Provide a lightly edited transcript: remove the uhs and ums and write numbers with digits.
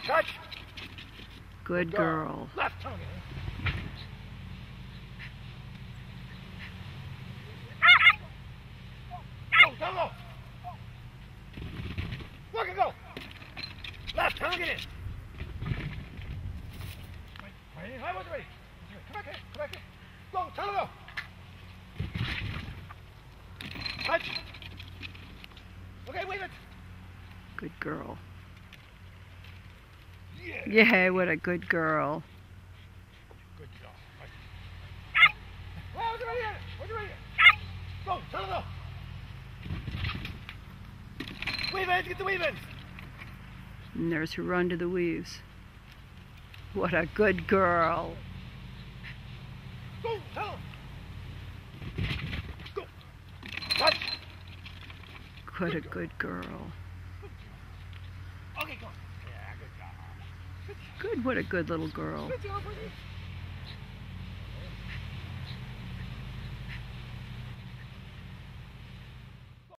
Touch. Good girl. Left tongue. Go, go. Look and go. Left tongue it in. Right, I wasn't ready. Come back here, come back here. Go, tongue go. Touch. Okay, wave it. Good girl. Yeah. Yeah, what a good girl. Good job. Well, what's right here? What's right here? Go, tongue go. Weave in, get the weave in. And there's her run to the weaves. What a good girl. Go, tongue. Go. Touch. What a good girl. Okay, go. Yeah, good job. Good, what a good little girl. Good job, buddy.